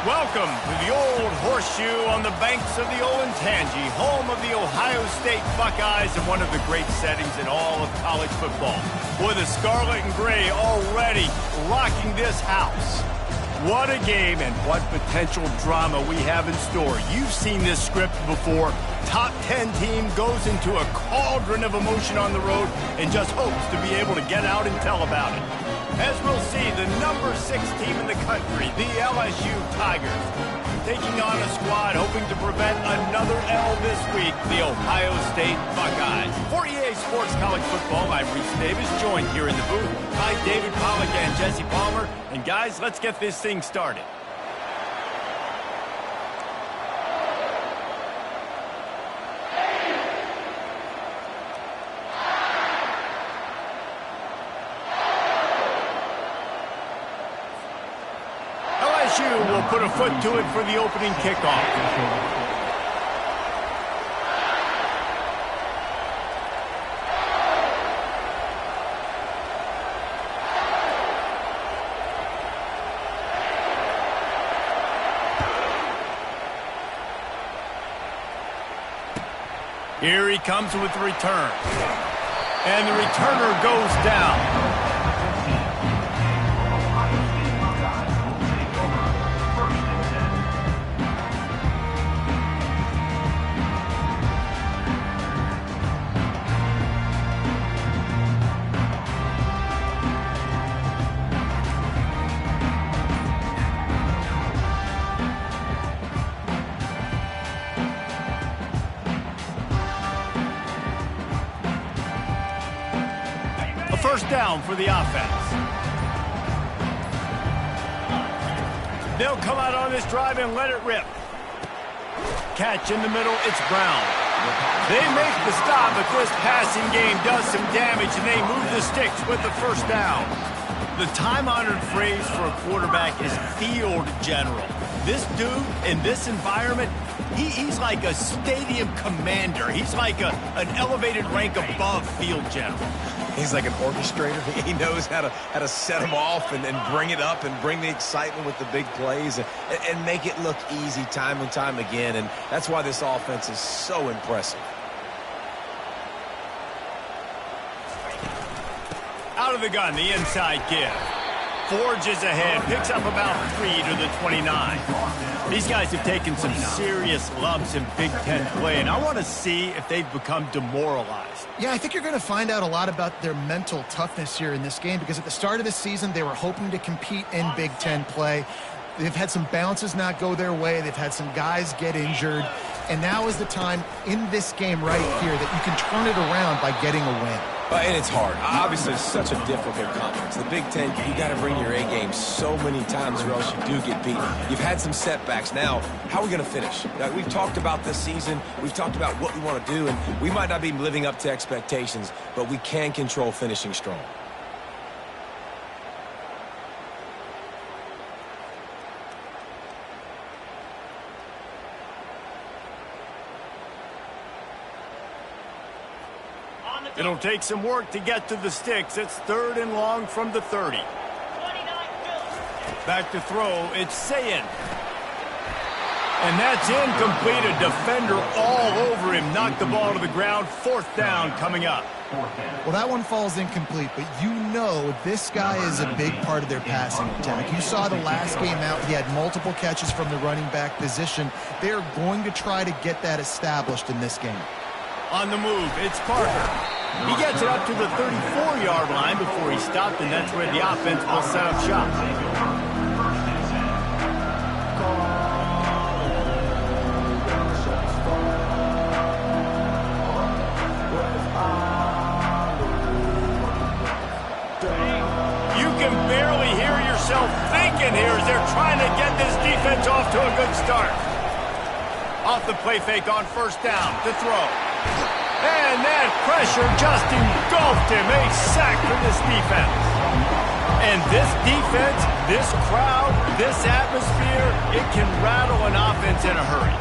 Welcome to the Old Horseshoe on the banks of the Olentangy, home of the Ohio State Buckeyes and one of the great settings in all of college football. Boy, the Scarlet and Gray already rocking this house. What a game and what potential drama we have in store. You've seen this script before. Top 10 team goes into a cauldron of emotion on the road and just hopes to be able to get out and tell about it. As we'll see, the number 6 team in the country, the LSU Tigers, taking on a squad hoping to prevent another L this week, the Ohio State Buckeyes. For EA Sports College Football, I'm Reese Davis, joined here in the booth by David Pollack and Jesse Palmer. And guys, let's get this thing started. LSU will put a foot to it for the opening kickoff. Here he comes with the return. And the returner goes down. First down for the offense. They'll come out on this drive and let it rip. Catch in the middle, it's Brown. They make the stop, but this passing game does some damage, and they move the sticks with the first down. The time-honored phrase for a quarterback is field general. This dude, in this environment, he's like a stadium commander. He's like an elevated rank above field general. He's like an orchestrator. He knows how to set them off and bring it up and bring the excitement with the big plays and make it look easy time and time again. And that's why this offense is so impressive. Out of the gun, the inside give. Forges ahead, picks up about 3 to the 29. These guys have taken some serious lumps in Big Ten play, and I want to see if they've become demoralized. Yeah, I think you're going to find out a lot about their mental toughness here in this game, because at the start of the season, they were hoping to compete in Big Ten play. They've had some bounces not go their way. They've had some guys get injured. And now is the time in this game right here that you can turn it around by getting a win. And it's hard. Obviously, it's such a difficult conference. The Big Ten, you got to bring your A game so many times or else you do get beat. You've had some setbacks. Now, how are we going to finish? We've talked about this season. We've talked about what we want to do, and we might not be living up to expectations, but we can control finishing strong. It'll take some work to get to the sticks. It's 3rd and long from the 30. Back to throw, it's Sayin. And that's incomplete. A defender all over him. Knocked the ball to the ground. 4th down coming up. Well, that one falls incomplete, but you know this guy is a big part of their passing attack. You saw the last game out, he had multiple catches from the running back position. They're going to try to get that established in this game. On the move, it's Parker. He gets it up to the 34-yard line before he stopped, and that's where the offense will set up shop. You can barely hear yourself thinking here as they're trying to get this defense off to a good start. Off the play fake on 1st down to throw. And that pressure just engulfed him. A sack for this defense. And this defense, this crowd, this atmosphere, it can rattle an offense in a hurry.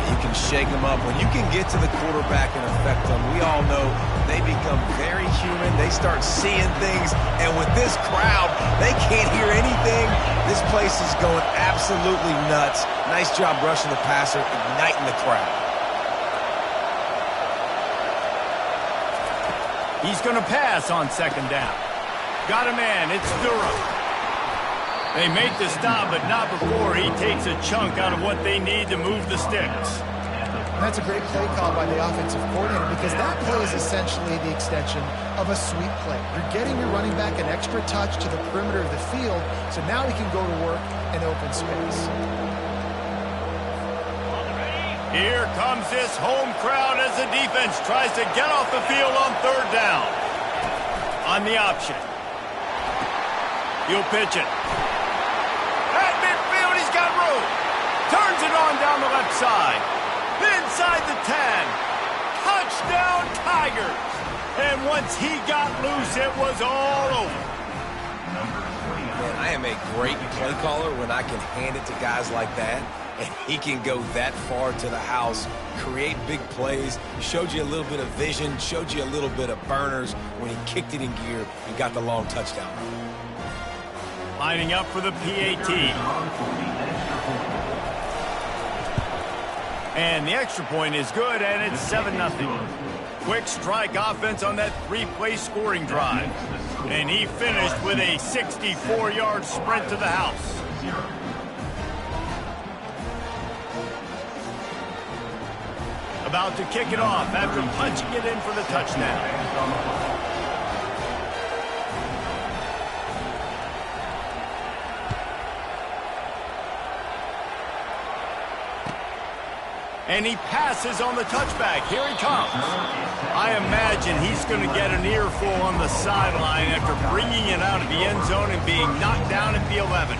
You can shake them up. When you can get to the quarterback and affect them, we all know they become very human. They start seeing things. And with this crowd, they can't hear anything. This place is going absolutely nuts. Nice job rushing the passer, igniting the crowd. He's going to pass on second down. Got a man. It's Durham. They make the stop, but not before he takes a chunk out of what they need to move the sticks. That's a great play call by the offensive coordinator because that play is essentially the extension of a sweep play. You're getting your running back an extra touch to the perimeter of the field, so now he can go to work in open space. Here comes this home crowd as the defense tries to get off the field on third down. On the option. He'll pitch it. At midfield, he's got room. Turns it on down the left side. Inside the 10. Touchdown, Tigers. And once he got loose, it was all over. Man, I am a great play caller when I can hand it to guys like that. And he can go that far to the house, create big plays, showed you a little bit of vision, showed you a little bit of burners when he kicked it in gear and got the long touchdown. Lining up for the PAT. And the extra point is good, and it's 7-0. Quick strike offense on that three-play scoring drive. And he finished with a 64-yard sprint to the house. About to kick it off after punching it in for the touchdown. And he passes on the touchback. Here he comes. I imagine he's going to get an earful on the sideline after bringing it out of the end zone and being knocked down at the 11.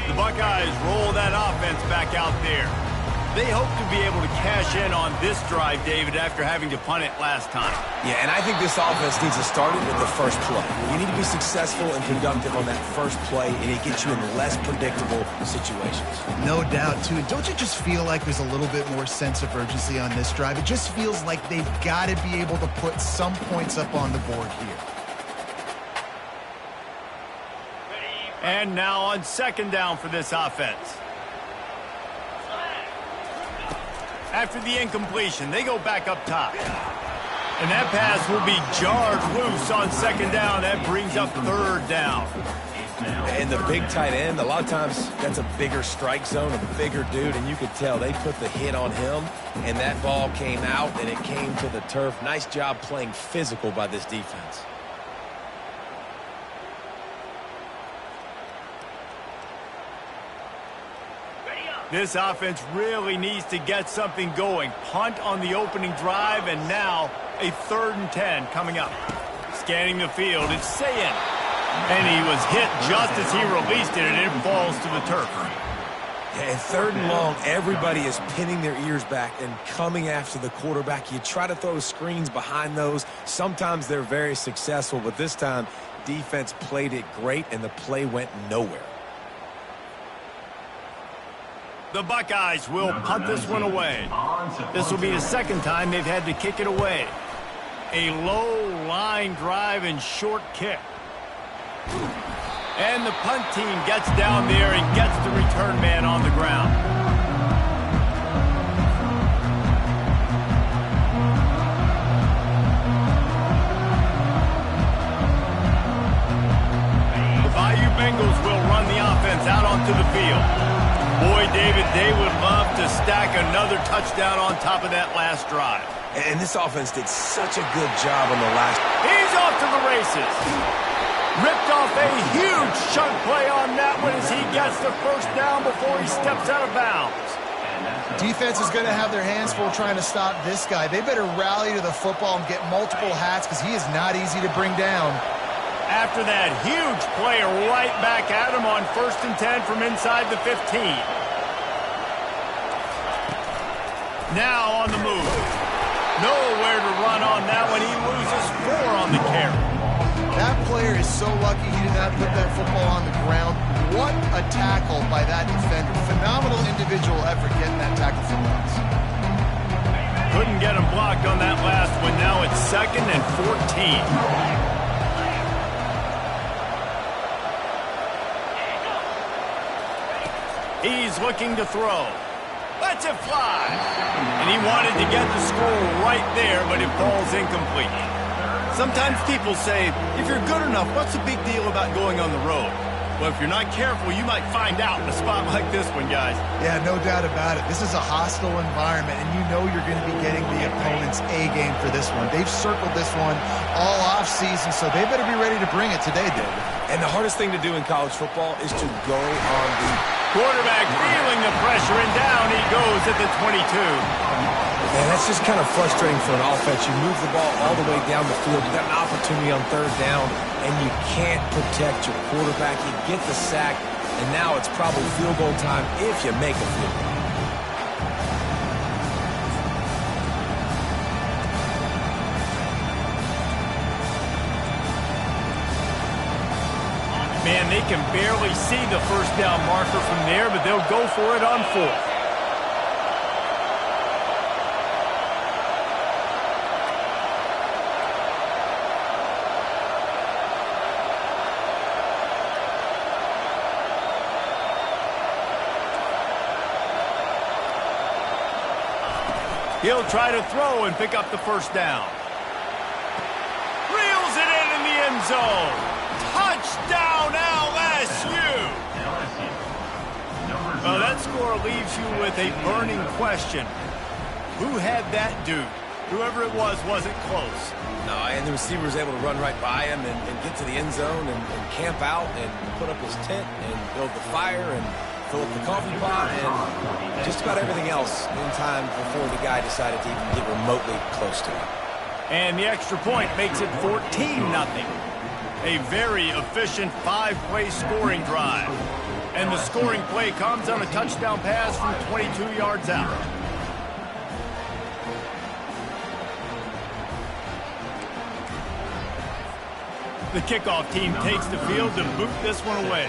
The Buckeyes roll that offense back out there. They hope to be able to cash in on this drive, David, after having to punt it last time. Yeah, and I think this offense needs to start it with the first play. You need to be successful and productive on that first play, and it gets you in less predictable situations. No doubt, too. And don't you just feel like there's a little bit more sense of urgency on this drive? It just feels like they've got to be able to put some points up on the board here. And now on second down for this offense. After the incompletion, they go back up top. And that pass will be jarred loose on second down. That brings up third down. And the big tight end, a lot of times that's a bigger strike zone, a bigger dude, and you could tell they put the hit on him, and that ball came out, and it came to the turf. Nice job playing physical by this defense. This offense really needs to get something going. Punt on the opening drive, and now a 3rd and 10 coming up. Scanning the field, it's Sayin. And he was hit just as he released it, and it falls to the turf. Yeah, and 3rd and long, everybody is pinning their ears back and coming after the quarterback. You try to throw screens behind those. Sometimes they're very successful, but this time, defense played it great, and the play went nowhere. The Buckeyes will punt this one away. This will be the second time they've had to kick it away. A low line drive and short kick. And the punt team gets down there and gets the return man on the ground. The Bayou Bengals will run the offense out onto the field. Boy, David, they would love to stack another touchdown on top of that last drive. And this offense did such a good job on the last. He's off to the races. Ripped off a huge chunk play on that one as he gets the first down before he steps out of bounds. Defense is going to have their hands full trying to stop this guy. They better rally to the football and get multiple hats because he is not easy to bring down. After that huge play right back at him on 1st and 10 from inside the 15. Now on the move. Nowhere to run on that one. He loses 4 on the carry. That player is so lucky he did not put that football on the ground. What a tackle by that defender. Phenomenal individual effort getting that tackle from us. Couldn't get him blocked on that last one. Now it's 2nd and 14. He's looking to throw. Lets it fly. And he wanted to get the score right there, but it falls incomplete. Sometimes people say, if you're good enough, what's the big deal about going on the road? Well, if you're not careful, you might find out in a spot like this one, guys. Yeah, no doubt about it. This is a hostile environment, and you know you're going to be getting the opponent's A-game for this one. They've circled this one all off-season, so they better be ready to bring it today, David. And the hardest thing to do in college football is to go on the quarterback feeling the pressure, and down he goes at the 22. Man, that's just kind of frustrating for an offense. You move the ball all the way down the field. You got an opportunity on 3rd down, and you can't protect your quarterback. You get the sack, and now it's probably field goal time if you make a field goal. Man, they can barely see the 1st down marker from there, but they'll go for it on 4th. He'll try to throw and pick up the 1st down. Reels it in the end zone. Touchdown, LSU! Well, that score leaves you with a burning question. Who had that dude? Whoever it was wasn't close. No, and the receiver was able to run right by him and get to the end zone and camp out and put up his tent and build the fire and fill up the coffee pot and just about everything else in time before the guy decided to even get remotely close to him. And the extra point makes it 14-0. A very efficient 5-play scoring drive. And the scoring play comes on a touchdown pass from 22 yards out. The kickoff team takes the field to boot this one away.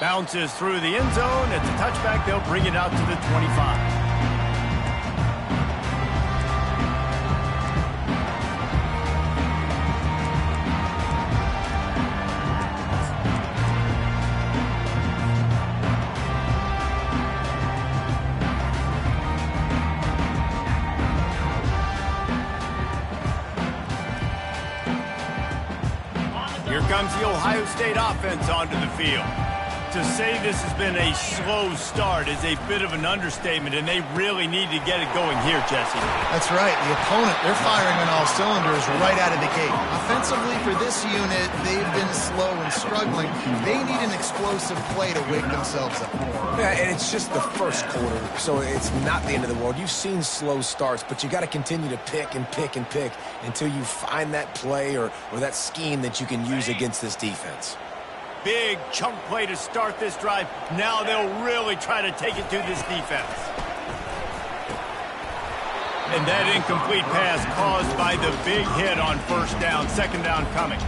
Bounces through the end zone. It's a touchback. They'll bring it out to the 25. Here comes the Ohio State offense onto the field. To say this has been a slow start is a bit of an understatement, and they really need to get it going here, Jesse. That's right. The opponent, they're firing on all cylinders right out of the gate. Offensively, for this unit, they've been slow and struggling. They need an explosive play to wake themselves up. Yeah, and it's just the first quarter, so it's not the end of the world. You've seen slow starts, but you got to continue to pick and pick and pick until you find that play or that scheme that you can use against this defense. Big chunk play to start this drive. Now they'll really try to take it to this defense. And that incomplete pass caused by the big hit on 1st down. 2nd down coming.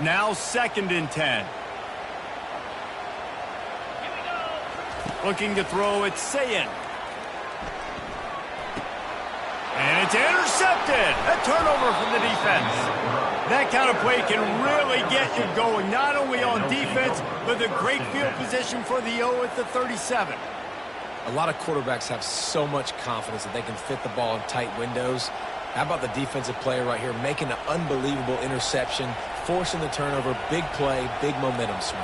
Now 2nd and 10. Looking to throw, it's Sayin. And it's intercepted. A turnover from the defense. That kind of play can really get you going, not only on defense, but the great field position for the O at the 37. A lot of quarterbacks have so much confidence that they can fit the ball in tight windows. How about the defensive player right here making an unbelievable interception, forcing the turnover, big play, big momentum swing.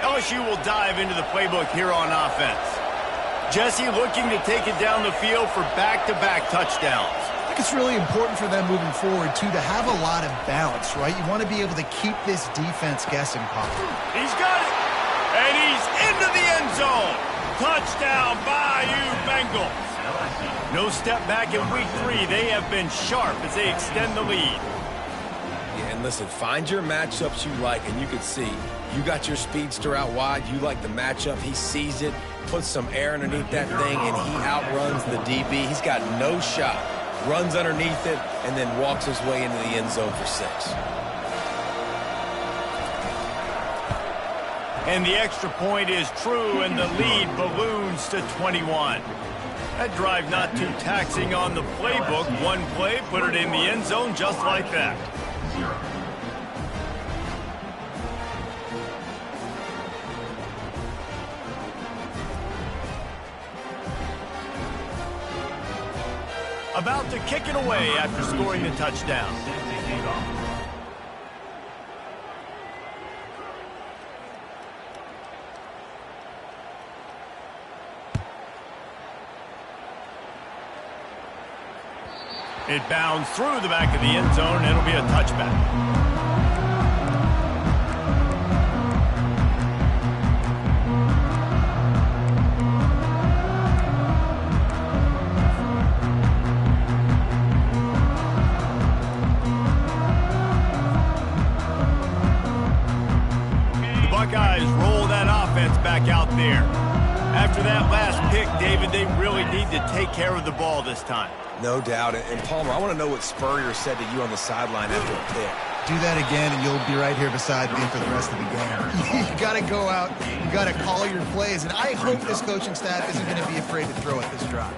LSU will dive into the playbook here on offense. Jesse looking to take it down the field for back-to-back touchdowns. think it's really important for them moving forward, too, to have a lot of balance, right? You want to be able to keep this defense guessing, Pop. He's got it. And he's into the end zone. Touchdown, Bayou Bengals. No step back in week 3. They have been sharp as they extend the lead. Yeah, and listen, find your matchups you like, and you can see you got your speedster out wide. You like the matchup. He sees it, puts some air underneath that thing, and he outruns the DB. He's got no shot. Runs underneath it, and then walks his way into the end zone for 6. And the extra point is true, and the lead balloons to 21. That drive not too taxing on the playbook. One play, put it in the end zone just like that. About to kick it away after scoring the touchdown. It bounds through the back of the end zone, and it'll be a touchback. The Buckeyes roll that offense back out there. After that last pick, David, they really need to take care of the ball this time. No doubt. And Palmer, I want to know what Spurrier said to you on the sideline after a pick. Do that again, and you'll be right here beside me for the rest of the game. You got to go out. You got to call your plays. And I hope this coaching staff isn't going to be afraid to throw at this drive.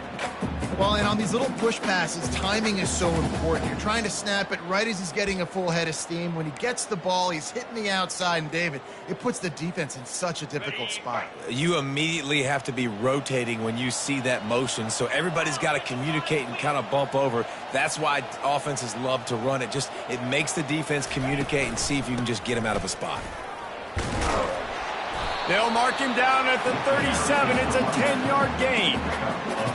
Well, and on these little push passes, timing is so important. You're trying to snap it right as he's getting a full head of steam. When he gets the ball, he's hitting the outside, and David, it puts the defense in such a difficult spot. You immediately have to be rotating when you see that motion, so everybody's got to communicate and kind of bump over. That's why offenses love to run it. It makes the defense communicate and see if you can just get him out of a spot. They'll mark him down at the 37. It's a 10-yard gain.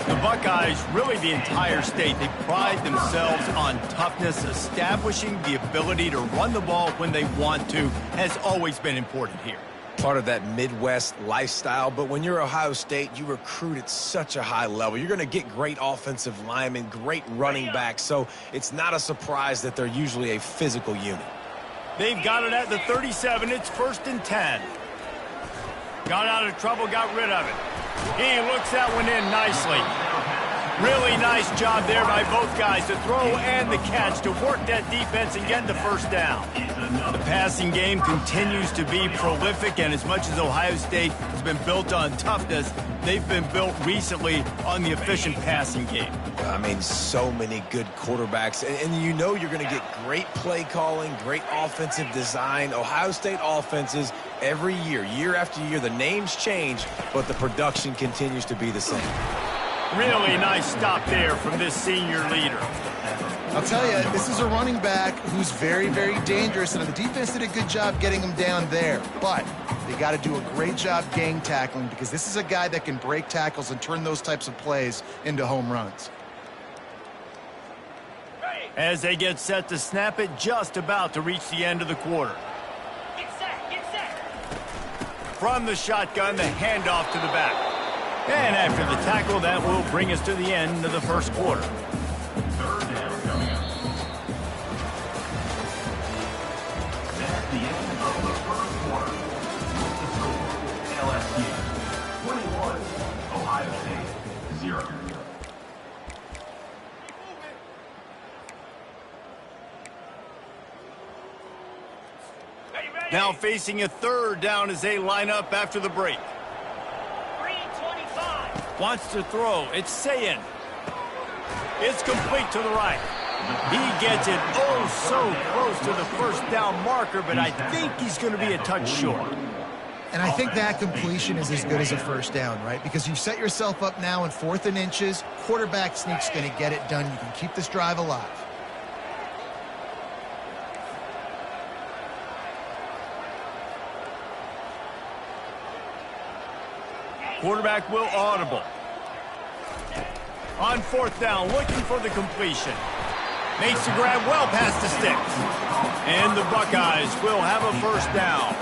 The Buckeyes, really the entire state, they pride themselves on toughness. Establishing the ability to run the ball when they want to has always been important here. Part of that Midwest lifestyle, but when you're Ohio State, you recruit at such a high level. You're going to get great offensive linemen, great running backs, so it's not a surprise that they're usually a physical unit. They've got it at the 37. It's 1st and 10. Got out of trouble, got rid of it. He looks that one in nicely. Really nice job there by both guys to throw and the catch to work that defense and get the first down. The passing game continues to be prolific, and as much as Ohio State has been built on toughness, they've been built recently on the efficient passing game. I mean, so many good quarterbacks, and you know you're going to get great play calling, great offensive design. Ohio State offenses every year, year after year, the names change, but the production continues to be the same. Really nice stop there from this senior leader. I'll tell you, this is a running back who's very, very dangerous, and the defense did a good job getting him down there. But they got to do a great job gang tackling, because this is a guy that can break tackles and turn those types of plays into home runs. As they get set to snap it, just about to reach the end of the quarter. Get set. From the shotgun, the handoff to the back. And after the tackle, that will bring us to the end of the first quarter. LSU 21, Ohio State 0. Now facing a 3rd down as they line up after the break. 325. Wants to throw. It's Sayin. It's complete to the right. He gets it so close to the first down marker, but I think he's going to be a touch short. And I think that completion is as good as a first down, right? Because you set yourself up now in 4th and inches. Quarterback sneak's going to get it done. You can keep this drive alive. Quarterback will audible. On 4th down, looking for the completion. Makes the grab well past the sticks. And the Buckeyes will have a first down.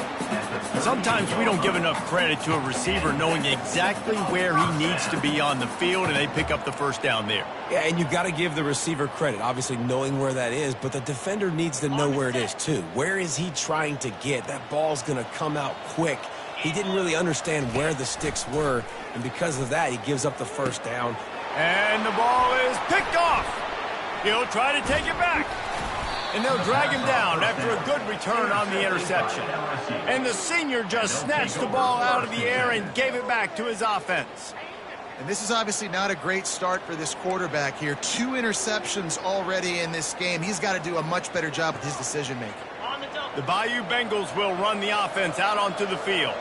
Sometimes we don't give enough credit to a receiver knowing exactly where he needs to be on the field, and they pick up the first down there. Yeah, and you got to give the receiver credit, obviously knowing where that is, but the defender needs to know where it is too. Where is he trying to get? That ball's going to come out quick. He didn't really understand where the sticks were, and because of that, he gives up the first down. And the ball is picked off. He'll try to take it back. And they'll drag him down after a good return on the interception. And the senior just snatched the ball out of the air and gave it back to his offense. And this is obviously not a great start for this quarterback here. 2 interceptions already in this game. He's got to do a much better job with his decision-making. The Bayou Bengals will run the offense out onto the field.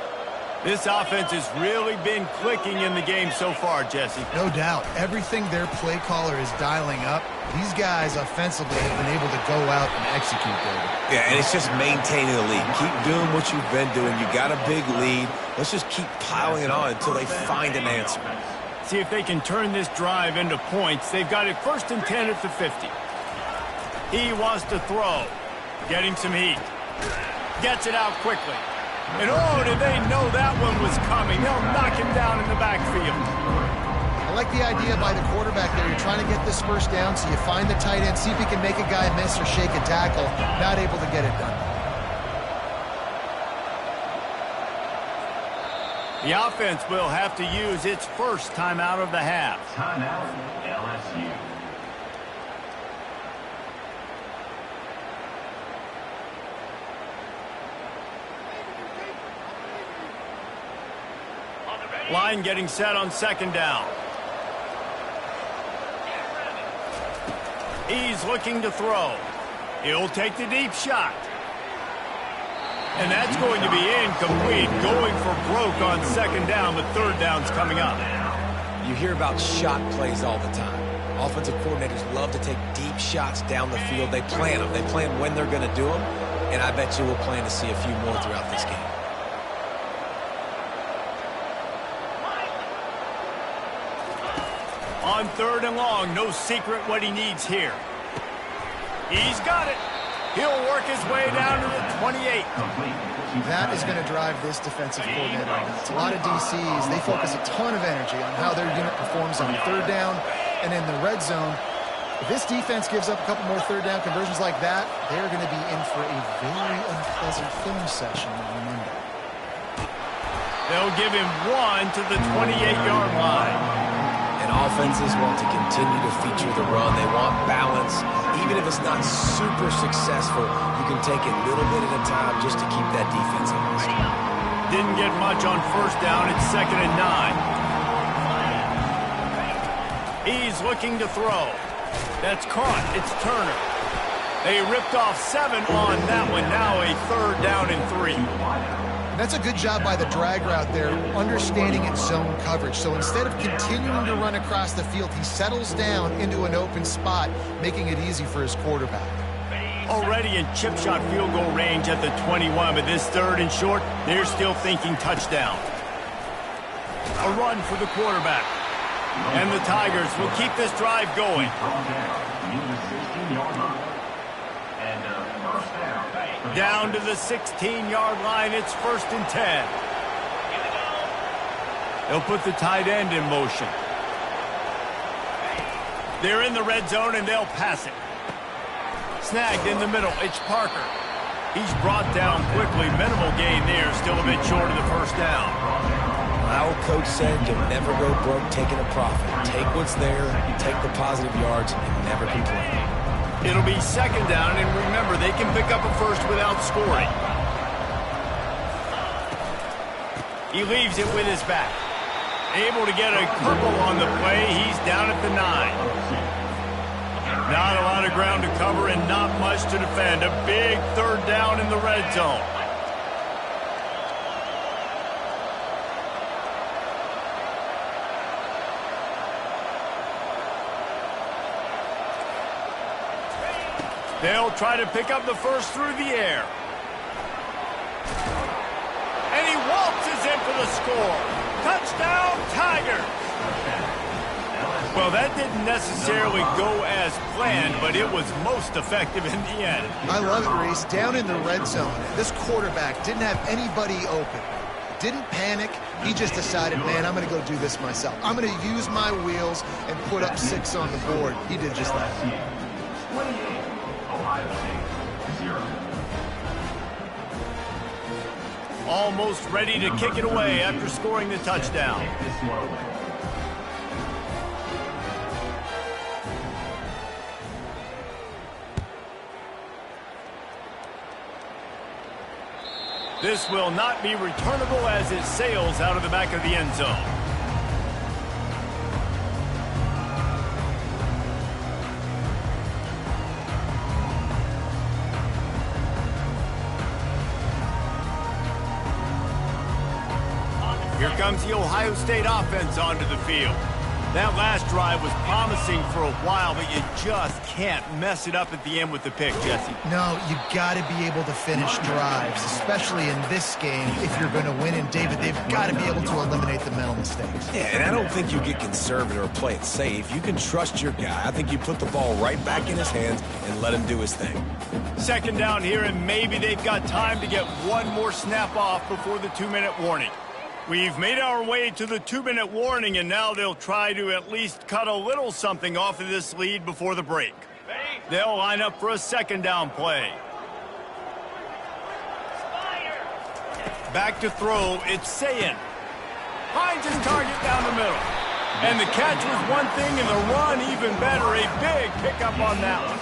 This offense has really been clicking in the game so far, Jesse. No doubt. Everything their play caller is dialing up, these guys offensively have been able to go out and execute, David. Yeah, and it's just maintaining the lead. Keep doing what you've been doing. You got a big lead. Let's just keep piling it on until they find an answer. See if they can turn this drive into points. They've got it 1st and 10 at the 50. He wants to throw. Getting some heat. Gets it out quickly. And oh, did they know that one was coming. They'll knock him down in the backfield. I like the idea by the quarterback there. You're trying to get this first down, so you find the tight end, see if he can make a guy miss or shake a tackle. Not able to get it done. The offense will have to use its first timeout of the half. Timeout, LSU. Line getting set on 2nd down. He's looking to throw. He'll take the deep shot. And that's going to be incomplete. Going for broke on 2nd down, but 3rd down's coming up. You hear about shot plays all the time. Offensive coordinators love to take deep shots down the field. They plan them. They plan when they're going to do them. And I bet you we'll plan to see a few more throughout this game. On 3rd and long, no secret what he needs here. He's got it. He'll work his way down to the 28. That is going to drive this defensive coordinator nuts. A lot of DCs, they focus a ton of energy on how their unit performs on 3rd down and in the red zone. If this defense gives up a couple more 3rd down conversions like that, they're going to be in for a very unpleasant film session on Monday. They'll give him 1 to the 28-yard line. And offenses want to continue to feature the run. They want balance. Even if it's not super successful, you can take it little bit at a time just to keep that defense honest. Didn't get much on 1st down. It's 2nd and 9. He's looking to throw. That's caught. It's Turner. They ripped off 7 on that one. Now a 3rd down and 3. And that's a good job by the drag route there, understanding its zone coverage. So instead of continuing to run across the field, he settles down into an open spot, making it easy for his quarterback. Already in chip shot field goal range at the 21, but this 3rd and short, they're still thinking touchdown. A run for the quarterback. And the Tigers will keep this drive going. Down to the 16-yard line, it's 1st and 10. They'll put the tight end in motion. They're in the red zone, and they'll pass it. Snagged in the middle, it's Parker. He's brought down quickly. Minimal gain there, still a bit short of the 1st down. My old coach said you'll never go broke taking a profit. Take what's there, take the positive yards, and never complain. It'll be 2nd down, and remember, they can pick up a first without scoring. He leaves it with his back. Able to get a couple on the play. He's down at the 9. Not a lot of ground to cover and not much to defend. A big 3rd down in the red zone. They'll try to pick up the first through the air. And he waltzes in for the score. Touchdown, Tigers. Well, that didn't necessarily go as planned, but it was most effective in the end. I love it, Reese. Down in the red zone, this quarterback didn't have anybody open. Didn't panic. He just decided, man, I'm going to go do this myself. I'm going to use my wheels and put up 6 on the board. He did just that. 28, Ohio State, 0. Almost ready to kick it away after scoring the touchdown. Take this one away. This will not be returnable as it sails out of the back of the end zone. Here comes the Ohio State offense onto the field. That last drive was promising for a while, but you just can't mess it up at the end with the pick, Jesse. No, you got to be able to finish drives, especially in this game if you're going to win. And, David, they've got to be able to eliminate the mental mistakes. Yeah, and I don't think you get conservative or play it safe. You can trust your guy. I think you put the ball right back in his hands and let him do his thing. Second down here, and maybe they've got time to get one more snap off before the 2-minute warning. We've made our way to the 2-minute warning, and now they'll try to at least cut a little something off of this lead before the break. They'll line up for a second down play. Back to throw, it's Sayin. Finds his target down the middle. And the catch was one thing, and the run even better. A big pickup on that one.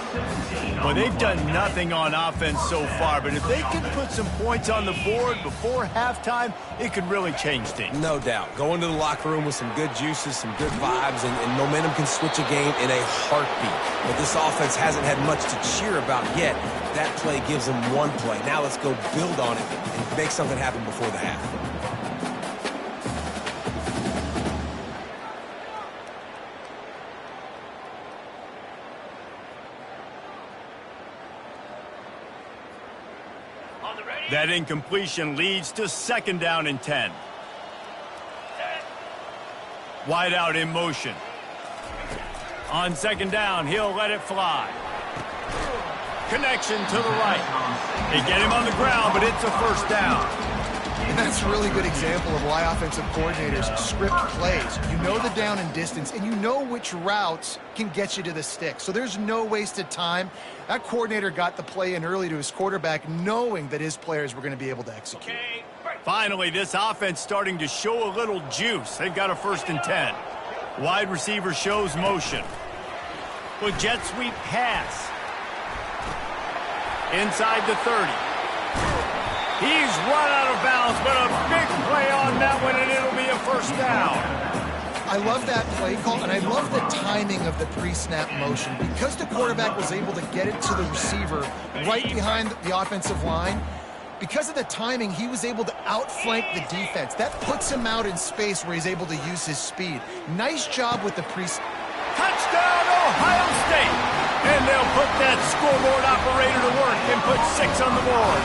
Well, they've done nothing on offense so far, but if they can put some points on the board before halftime, it could really change things. No doubt. Go into the locker room with some good juices, some good vibes, and momentum can switch a game in a heartbeat. But this offense hasn't had much to cheer about yet. That play gives them one play. Now let's go build on it and make something happen before the half. That incompletion leads to second down and 10. Wide out in motion. On second down, he'll let it fly. Connection to the right. They get him on the ground, but it's a first down. And that's a really good example of why offensive coordinators script plays. You know the down and distance, and you know which routes can get you to the stick. So there's no wasted time. That coordinator got the play in early to his quarterback, knowing that his players were going to be able to execute. Finally, this offense starting to show a little juice. They've got a 1st and 10. Wide receiver shows motion. With jet sweep pass. Inside the 30. He's run out of bounds, but a big play on that one, and it'll be a first down. I love that play call, and I love the timing of the pre-snap motion. Because the quarterback was able to get it to the receiver right behind the offensive line, because of the timing, he was able to outflank the defense. That puts him out in space where he's able to use his speed. Nice job with the pre-snap. Touchdown, Ohio State! And they'll put that scoreboard operator to work and put 6 on the board.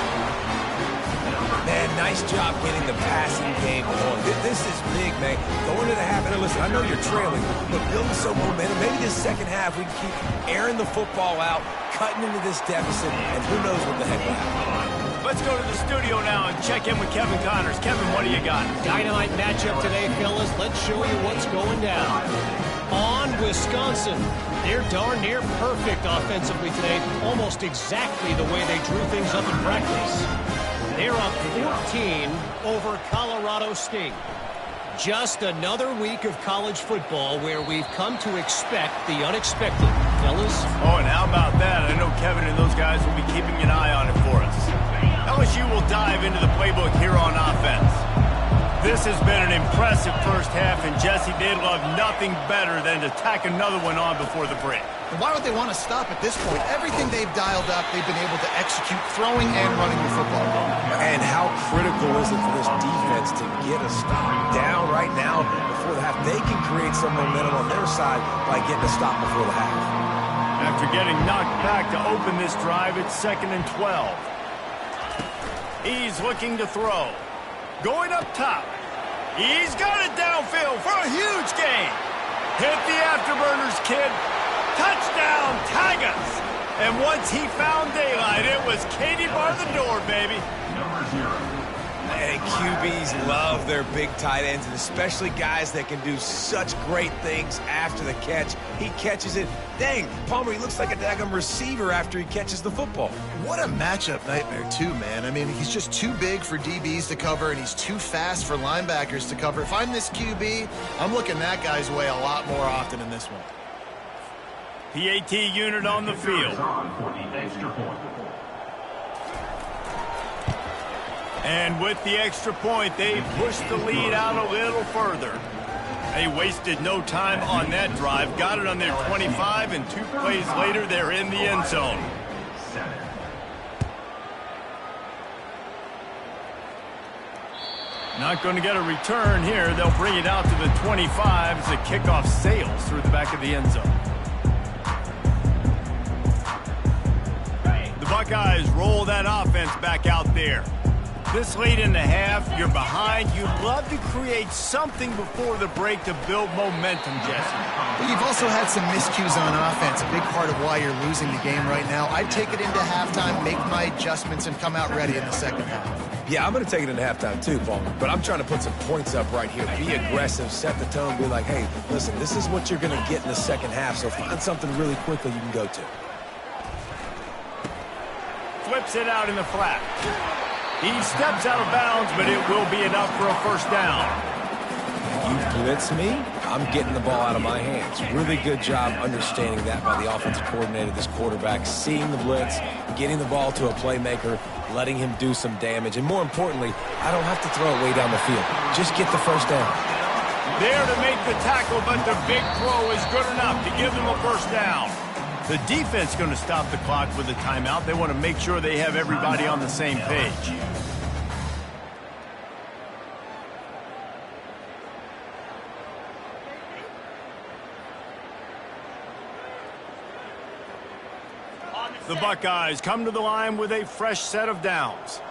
Man, nice job getting the passing game going. This is big, man. Going to the half, and listen, I know you're trailing, but building some momentum. Maybe this second half we can keep airing the football out, cutting into this deficit, and who knows what the heck will happen. Let's go to the studio now and check in with Kevin Connors. Kevin, what do you got? Dynamite matchup today, fellas. Let's show you what's going down. On Wisconsin, they're darn near perfect offensively today, almost exactly the way they drew things up in practice. They're up 14 over Colorado State. Just another week of college football where we've come to expect the unexpected, fellas. Oh, and how about that? I know Kevin and those guys will be keeping an eye on it for us. LSU will dive into the playbook here on offense. This has been an impressive first half, and Jesse, they'd love nothing better than to tack another one on before the break. And why would they want to stop at this point? Everything they've dialed up, they've been able to execute, throwing and running the football. And how critical is it for this defense to get a stop down right now before the half? They can create some momentum on their side by getting a stop before the half. After getting knocked back to open this drive, it's 2nd and 12. He's looking to throw. Going up top. He's got it downfield for a huge gain. Hit the afterburners, kid. Touchdown, Tigers. And once he found daylight, it was Katie bar the door, baby. Number 0. And QBs love their big tight ends, and especially guys that can do such great things after the catch. He catches it. Dang, Palmer, he looks like a daggum receiver after he catches the football. What a matchup nightmare, too, man. I mean, he's just too big for DBs to cover, and he's too fast for linebackers to cover. If I'm this QB, I'm looking that guy's way a lot more often in this one. PAT unit on the field. On for the extra point. And with the extra point, they pushed the lead out a little further. They wasted no time on that drive. Got it on their 25, and 2 plays later, they're in the end zone. 7. Not going to get a return here. They'll bring it out to the 25 as the kickoff sails through the back of the end zone. The Buckeyes roll that offense back out there. This late in the half, you're behind. You'd love to create something before the break to build momentum, Jesse. But you've also had some miscues on offense, a big part of why you're losing the game right now. I'd take it into halftime, make my adjustments, and come out ready in the second half. Yeah, I'm going to take it into halftime too, Palmer. But I'm trying to put some points up right here. Be aggressive, set the tone, be like, hey, listen, this is what you're going to get in the second half, so find something really quickly you can go to. Flips it out in the flat. He steps out of bounds, but it will be enough for a first down. You blitz me, I'm getting the ball out of my hands. Really good job understanding that by the offensive coordinator, this quarterback, seeing the blitz, getting the ball to a playmaker, letting him do some damage. And more importantly, I don't have to throw it way down the field. Just get the first down. There to make the tackle, but the big throw is good enough to give them a first down. The defense is going to stop the clock with a timeout. They want to make sure they have everybody on the same page. The Buckeyes come to the line with a fresh set of downs.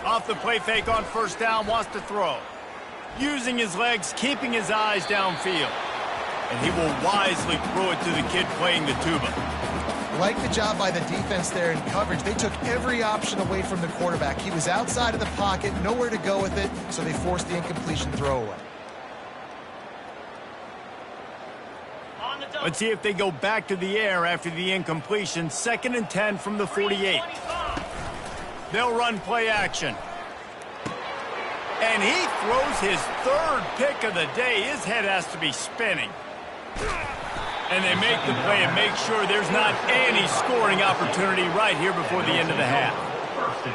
Off the play fake on first down, wants to throw. Using his legs, keeping his eyes downfield. And he will wisely throw it to the kid playing the tuba. Like the job by the defense there in coverage. They took every option away from the quarterback. He was outside of the pocket, nowhere to go with it, so they forced the incompletion throwaway. Let's see if they go back to the air after the incompletion. 2nd and 10 from the 48. They'll run play action. And he throws his 3rd pick of the day. His head has to be spinning. And they make the play and make sure there's not any scoring opportunity right here before the end of the half.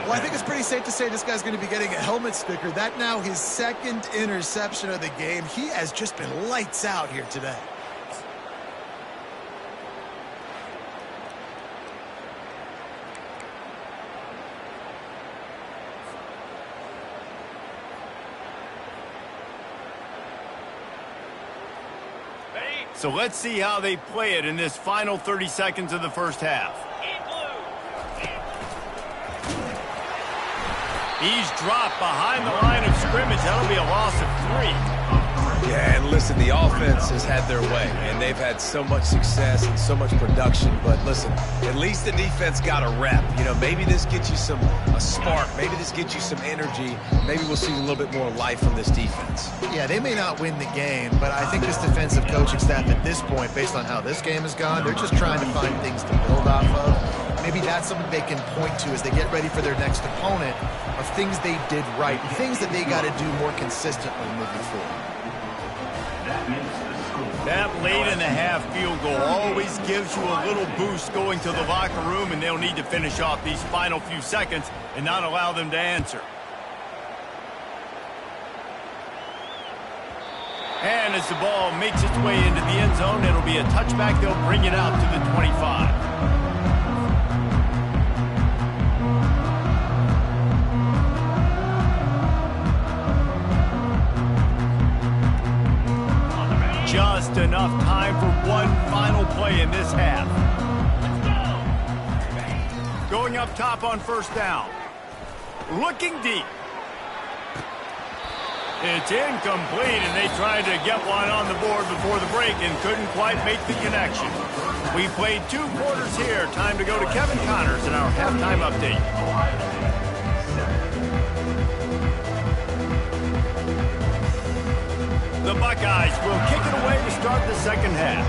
Well, I think it's pretty safe to say this guy's going to be getting a helmet sticker. That now his 2nd interception of the game. He has just been lights out here today. So let's see how they play it in this final 30 seconds of the first half. He's dropped behind the line of scrimmage. That'll be a loss of 3. Yeah, and listen, the offense has had their way, and they've had so much success and so much production. But listen, at least the defense got a rep. You know, maybe this gets you a spark. Maybe this gets you some energy. Maybe we'll see a little bit more life from this defense. Yeah, they may not win the game, but I think this defensive coaching staff at this point, based on how this game has gone, they're just trying to find things to build off of. Maybe that's something they can point to as they get ready for their next opponent of things they did right, things that they got to do more consistently moving forward. That late in the half field goal always gives you a little boost going to the locker room, and they'll need to finish off these final few seconds and not allow them to answer. And as the ball makes its way into the end zone, it'll be a touchback. They'll bring it out to the 25. Just enough time for one final play in this half. Going up top on first down. Looking deep. It's incomplete, and they tried to get one on the board before the break and couldn't quite make the connection. We played 2 quarters here. Time to go to Kevin Connors in our halftime update. The Buckeyes will kick it away to start the second half.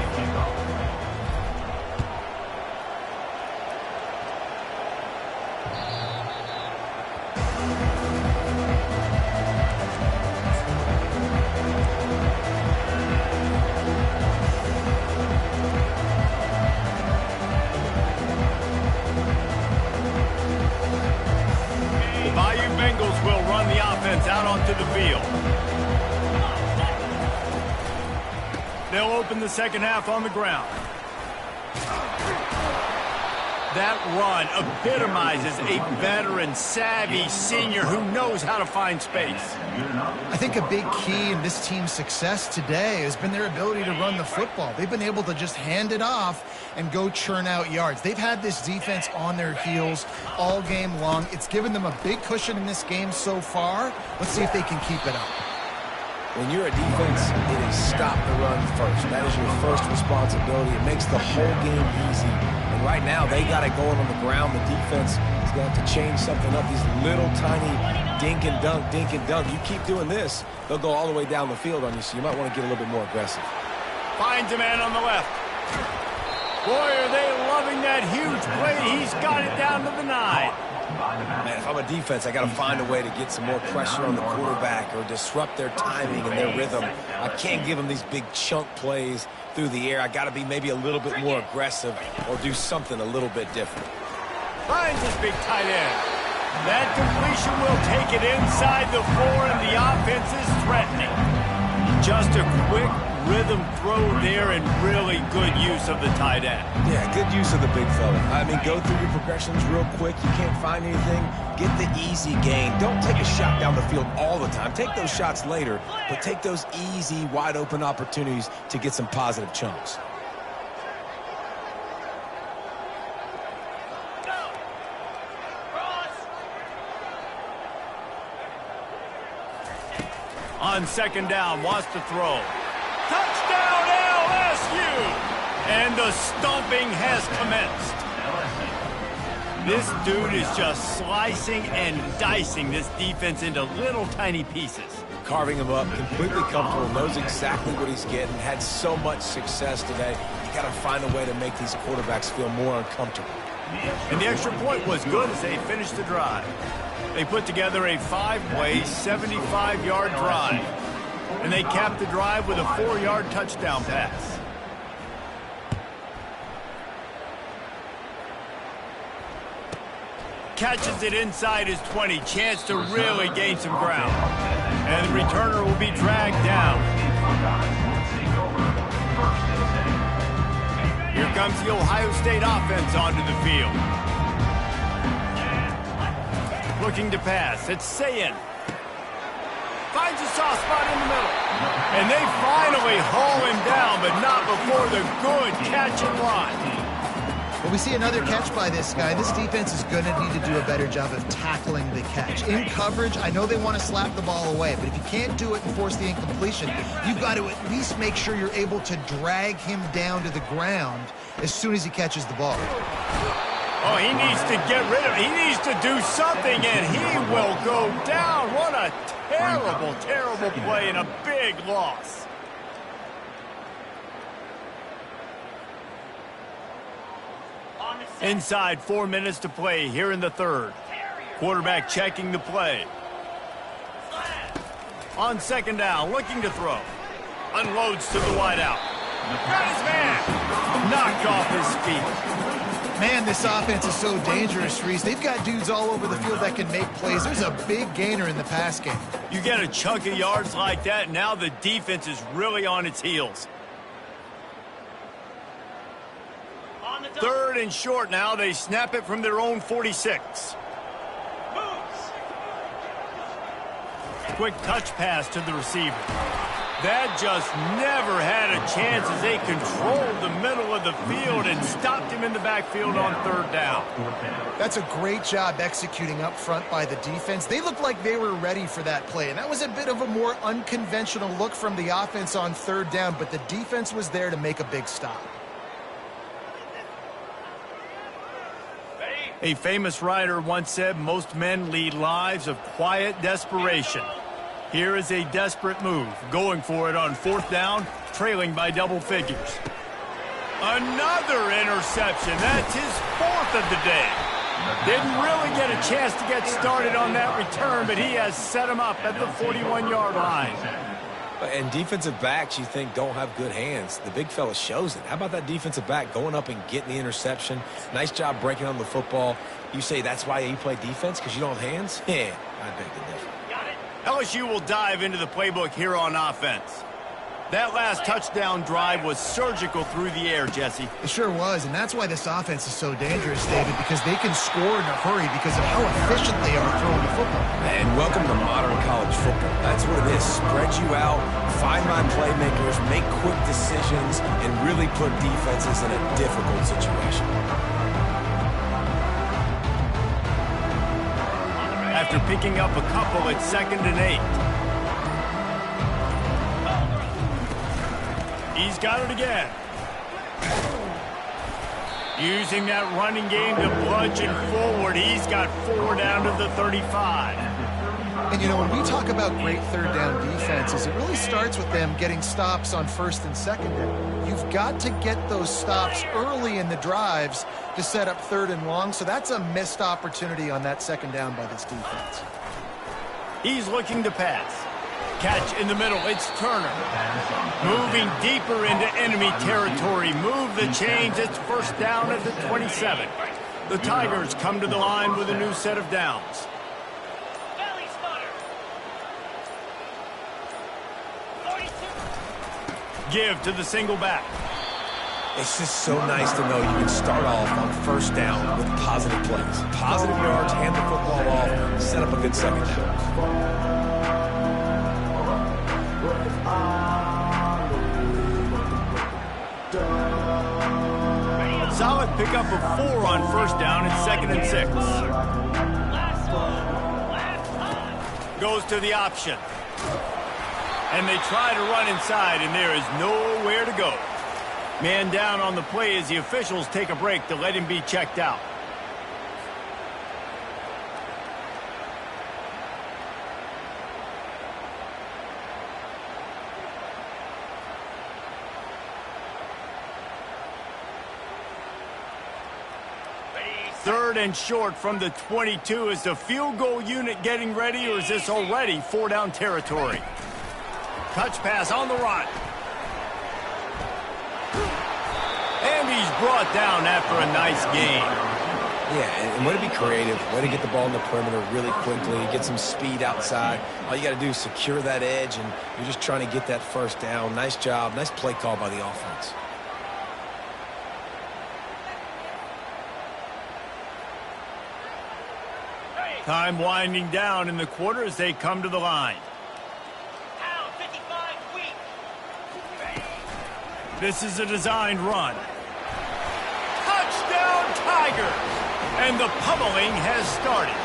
Out onto the field. They'll open the second half on the ground. That run epitomizes a veteran, savvy senior who knows how to find space. I think a big key in this team's success today has been their ability to run the football. They've been able to just hand it off and go churn out yards. They've had this defense on their heels all game long. It's given them a big cushion in this game so far. Let's see if they can keep it up. When you're a defense, it is stop the run first. That is your first responsibility. It makes the whole game easy. And right now, they got it going on the ground. The defense is going to have to change something up. These little tiny dink and dunk, dink and dunk. You keep doing this, they'll go all the way down the field on you, so you might want to get a little bit more aggressive. Finds a man on the left. Boy, are they loving that huge play. He's got it down to the 9. Man, if I'm a defense, I got to find a way to get some more pressure on the quarterback or disrupt their timing and their rhythm. I can't give them these big chunk plays through the air. I got to be maybe a little bit more aggressive or do something a little bit different. Finds his big tight end. That completion will take it inside the 4, and the offense is threatening. Just a quick rhythm throw there and really good use of the tight end. Yeah, good use of the big fella. I mean, go through your progressions real quick. You can't find anything, get the easy gain. Don't take a shot down the field all the time. Take those shots later, but take those easy, wide-open opportunities to get some positive chunks. On second down, wants to throw. Touchdown, LSU! And the stomping has commenced. This dude is just slicing and dicing this defense into little tiny pieces. Carving him up, completely comfortable, knows exactly what he's getting, had so much success today. You got to find a way to make these quarterbacks feel more uncomfortable. And the extra point was good as they finished the drive. They put together a 5-play, 75-yard drive. And they capped the drive with a 4-yard touchdown pass. Catches it inside his 20. Chance to really gain some ground. And the returner will be dragged down. Here comes the Ohio State offense onto the field. Looking to pass. It's Sayin. Finds a soft spot in the middle. And they finally haul him down, but not before the good catch and run. Well, we see another catch by this guy. This defense is going to need to do a better job of tackling the catch. In coverage, I know they want to slap the ball away, but if you can't do it and force the incompletion, you've got to at least make sure you're able to drag him down to the ground as soon as he catches the ball. Oh, he needs to get rid of it. He needs to do something, and he will go down. What a terrible, terrible play and a big loss. Inside 4 minutes to play here in the third. Quarterback checking the play. On second down, looking to throw. Unloads to the wideout. Got his man. Knocked off his feet. Man, this offense is so dangerous, Reese. They've got dudes all over the field that can make plays. There's a big gainer in the pass game. You get a chunk of yards like that, now the defense is really on its heels. Third and short now. They snap it from their own 46. Quick touch pass to the receiver. That just never had a chance as they controlled the middle of the field and stopped him in the backfield on third down. That's a great job executing up front by the defense. They looked like they were ready for that play, and that was a bit of a more unconventional look from the offense on third down, but the defense was there to make a big stop. A famous writer once said, most men lead lives of quiet desperation. Here is a desperate move, going for it on fourth down, trailing by double figures. Another interception. That's his fourth of the day. Didn't really get a chance to get started on that return, but he has set him up at the 41-yard line. And defensive backs, you think, don't have good hands. The big fella shows it. How about that defensive back going up and getting the interception? Nice job breaking on the football. You say that's why you play defense, because you don't have hands? Yeah, I beg to differ. LSU will dive into the playbook here on offense. That last touchdown drive was surgical through the air, Jesse. It sure was, and that's why this offense is so dangerous, David, because they can score in a hurry because of how efficient they are throwing the football. And welcome to modern college football. That's what it is. Spread you out, find my playmakers, make quick decisions, and really put defenses in a difficult situation. After picking up a couple at 2nd and 8. He's got it again. Using that running game to bludgeon forward. He's got 4 down to the 35. And, you know, when we talk about great third down defenses, it really starts with them getting stops on first and second down. You've got to get those stops early in the drives to set up third and long, so that's a missed opportunity on that second down by this defense. He's looking to pass. Catch in the middle. It's Turner. Moving deeper into enemy territory. Move the chains. It's first down at the 27. The Tigers come to the line with a new set of downs. Give to the single back. It's just so nice to know you can start off on first down with positive plays. Positive yards, hand the football off, set up a good second down. Solid pickup of 4 on first down at 2nd and 6. Goes to the option. And they try to run inside, and there is nowhere to go. Man down on the play as the officials take a break to let him be checked out. Third and short from the 22. Is the field goal unit getting ready, or is this already 4-down territory? Touch pass on the run. And he's brought down after a nice gain. Yeah, and way to be creative, way to get the ball in the perimeter really quickly, get some speed outside. All you got to do is secure that edge, and you're just trying to get that first down. Nice job, nice play call by the offense. Time winding down in the quarter as they come to the line. This is a designed run. Touchdown, Tiger! And the pummeling has started.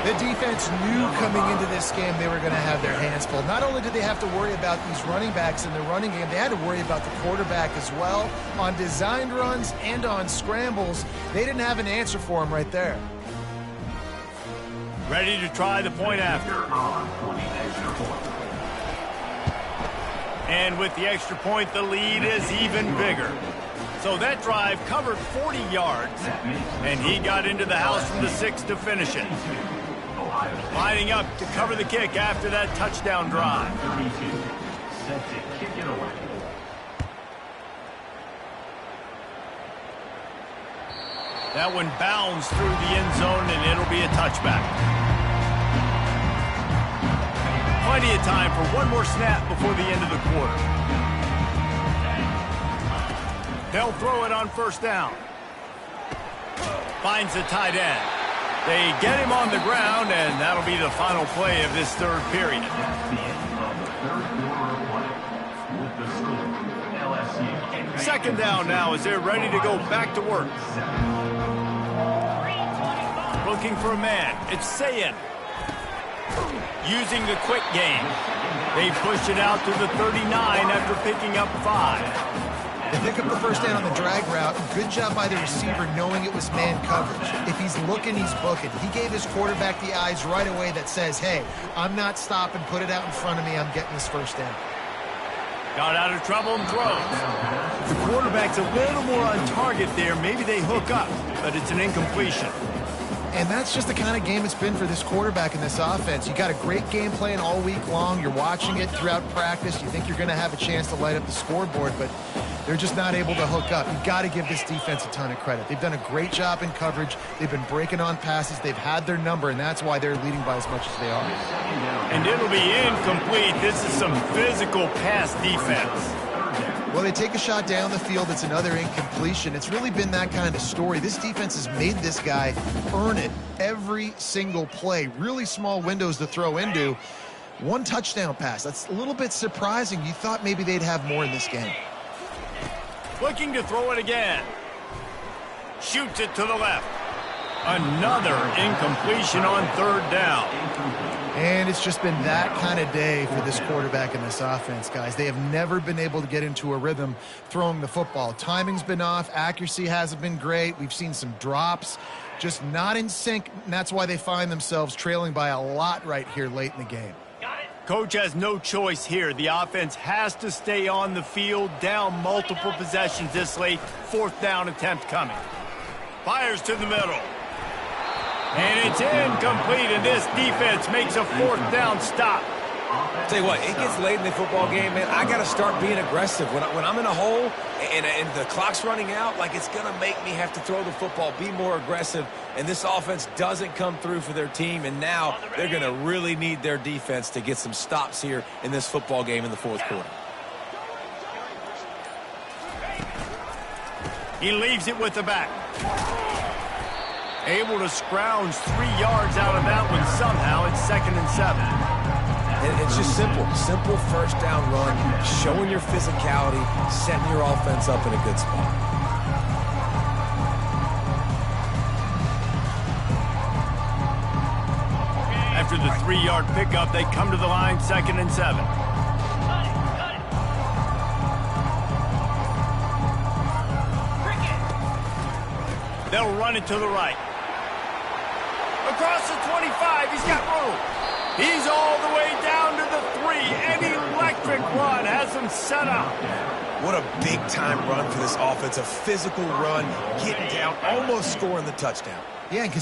The defense knew coming into this game they were going to have their hands full. Not only did they have to worry about these running backs in the running game, they had to worry about the quarterback as well. On designed runs and on scrambles, they didn't have an answer for him right there. Ready to try the point after. And with the extra point, the lead is even bigger. So that drive covered 40 yards, and he got into the house from the 6 to finish it. Lining up to cover the kick after that touchdown drive. That one bounds through the end zone, and it'll be a touchback. Plenty of time for one more snap before the end of the quarter. They'll throw it on first down. Finds the tight end. They get him on the ground, and that'll be the final play of this third period. third quarter of play. With the score, LSU. Second down now as they're ready to go back to work. Looking for a man. It's Sayin. Using the quick game. They push it out to the 39 after picking up 5. They pick up the first down on the drag route. Good job by the receiver knowing it was man coverage. If he's looking, he's booking. He gave his quarterback the eyes right away that says, hey, I'm not stopping. Put it out in front of me. I'm getting this first down. Got out of trouble and throws. The quarterback's a little more on target there. Maybe they hook up, but it's an incompletion. And that's just the kind of game it's been for this quarterback in this offense. You got a great game plan all week long. You're watching it throughout practice. You think you're going to have a chance to light up the scoreboard, but they're just not able to hook up. You've got to give this defense a ton of credit. They've done a great job in coverage. They've been breaking on passes. They've had their number, and that's why they're leading by as much as they are. And it'll be incomplete. This is some physical pass defense. Well, they take a shot down the field. It's another incompletion. It's really been that kind of story. This defense has made this guy earn it every single play. Really small windows to throw into. One touchdown pass. That's a little bit surprising. You thought maybe they'd have more in this game. Looking to throw it again. Shoots it to the left. Another incompletion on third down. And it's just been that kind of day for this quarterback in this offense, guys. They have never been able to get into a rhythm throwing the football. Timing's been off. Accuracy hasn't been great. We've seen some drops. Just not in sync, and that's why they find themselves trailing by a lot right here late in the game. Coach has no choice here. The offense has to stay on the field, down multiple possessions this late. Fourth down attempt coming. Fires to the middle. And it's incomplete, and this defense makes a fourth down stop. Tell you what, it gets late in the football game, man. I got to start being aggressive. When I'm in a hole and the clock's running out, like, it's going to make me have to throw the football, be more aggressive. And this offense doesn't come through for their team, and now they're going to really need their defense to get some stops here in this football game in the fourth quarter. He leaves it with the back. Able to scrounge 3 yards out of that one somehow. It's 2nd and 7. And it's just simple first down run, showing your physicality, setting your offense up in a good spot. After the 3-yard pickup, they come to the line, 2nd and 7. They'll run it to the right. Across the 25, he's got room. He's all the way down to the 3. An electric run has him set up. What a big-time run for this offense. A physical run, getting down, almost scoring the touchdown. Yeah, and